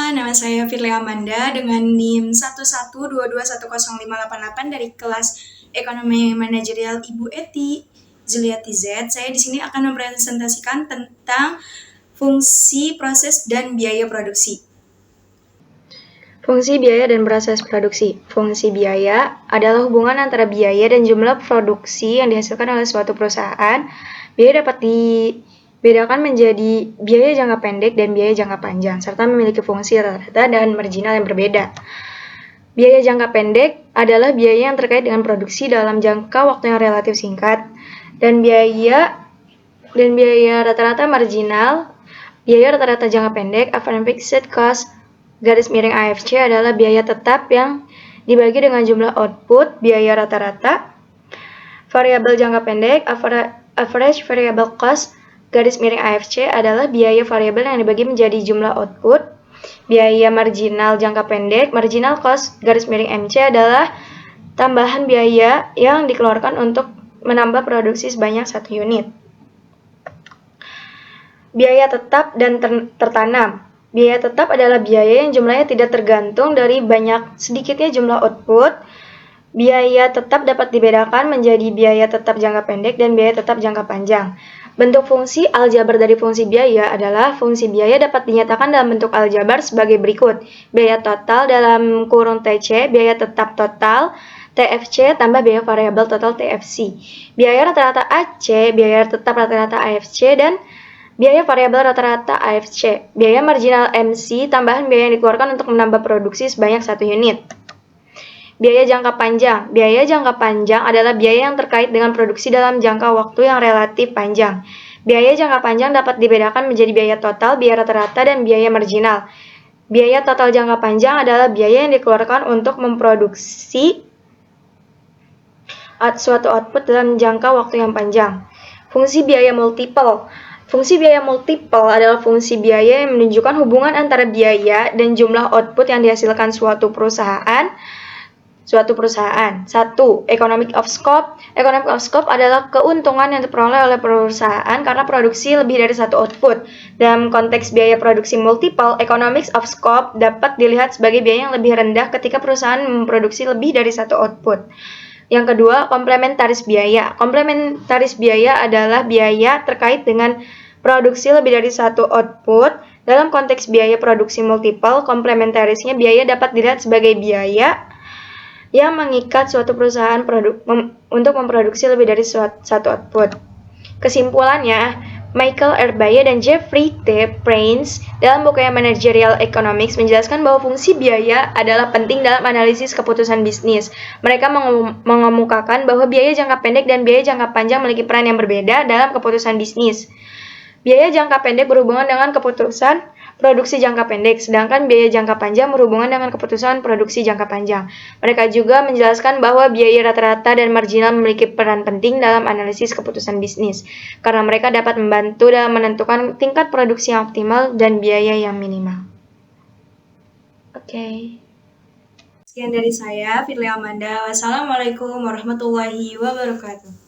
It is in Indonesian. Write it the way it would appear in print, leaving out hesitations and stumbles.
nama saya Firly Amanda dengan NIM 112210588 dari kelas Ekonomi Manajerial Ibu Eti Zuliati Z. Saya di sini akan mempresentasikan tentang fungsi, proses, dan biaya produksi. Fungsi biaya dan proses produksi. Fungsi biaya adalah hubungan antara biaya dan jumlah produksi yang dihasilkan oleh suatu perusahaan. Biaya dapat dibedakan menjadi biaya jangka pendek dan biaya jangka panjang, serta memiliki fungsi rata-rata dan marginal yang berbeda. Biaya jangka pendek adalah biaya yang terkait dengan produksi dalam jangka waktu yang relatif singkat, dan biaya rata-rata marginal. Biaya rata-rata jangka pendek, average fixed cost, garis miring AFC adalah biaya tetap yang dibagi dengan jumlah output, biaya rata-rata. Variabel jangka pendek, average variable cost, garis miring AFC adalah biaya variabel yang dibagi menjadi jumlah output. Biaya marginal jangka pendek, marginal cost, garis miring MC adalah tambahan biaya yang dikeluarkan untuk menambah produksi sebanyak 1 unit. Biaya tetap dan tertanam. Biaya tetap adalah biaya yang jumlahnya tidak tergantung dari sedikitnya jumlah output. Biaya tetap dapat dibedakan menjadi biaya tetap jangka pendek dan biaya tetap jangka panjang. Bentuk fungsi aljabar dari fungsi biaya adalah fungsi biaya dapat dinyatakan dalam bentuk aljabar sebagai berikut. Biaya total dalam kurung TC, biaya tetap total, TFC tambah biaya variabel total TFC. Biaya rata-rata AC, biaya tetap rata-rata AFC, dan biaya variabel rata-rata AFC. Biaya marginal MC, tambahan biaya yang dikeluarkan untuk menambah produksi sebanyak 1 unit. Biaya jangka panjang. Biaya jangka panjang adalah biaya yang terkait dengan produksi dalam jangka waktu yang relatif panjang. Biaya jangka panjang dapat dibedakan menjadi biaya total, biaya rata-rata, dan biaya marginal. Biaya total jangka panjang adalah biaya yang dikeluarkan untuk memproduksi suatu output dalam jangka waktu yang panjang. Fungsi biaya multiple. Fungsi biaya multiple adalah fungsi biaya yang menunjukkan hubungan antara biaya dan jumlah output yang dihasilkan suatu perusahaan. 1. Economic of scope. Economic of scope adalah keuntungan yang diperoleh oleh perusahaan karena produksi lebih dari satu output. Dalam konteks biaya produksi multiple, economics of scope dapat dilihat sebagai biaya yang lebih rendah ketika perusahaan memproduksi lebih dari satu output. Yang kedua, komplementaris biaya. Komplementaris biaya adalah biaya terkait dengan produksi lebih dari satu output. Dalam konteks biaya produksi multiple, komplementarisnya biaya dapat dilihat sebagai biaya yang mengikat suatu perusahaan untuk memproduksi lebih dari satu output. Kesimpulannya, Michael R. Baye dan Jeffrey T. Prince dalam bukunya Managerial Economics menjelaskan bahwa fungsi biaya adalah penting dalam analisis keputusan bisnis. Mereka mengemukakan bahwa biaya jangka pendek dan biaya jangka panjang memiliki peran yang berbeda dalam keputusan bisnis. Biaya jangka pendek berhubungan dengan keputusan produksi jangka pendek, sedangkan biaya jangka panjang berhubungan dengan keputusan produksi jangka panjang. Mereka juga menjelaskan bahwa biaya rata-rata dan marginal memiliki peran penting dalam analisis keputusan bisnis, karena mereka dapat membantu dalam menentukan tingkat produksi yang optimal dan biaya yang minimal. Oke. Sekian dari saya, Firly Amanda. Wassalamualaikum warahmatullahi wabarakatuh.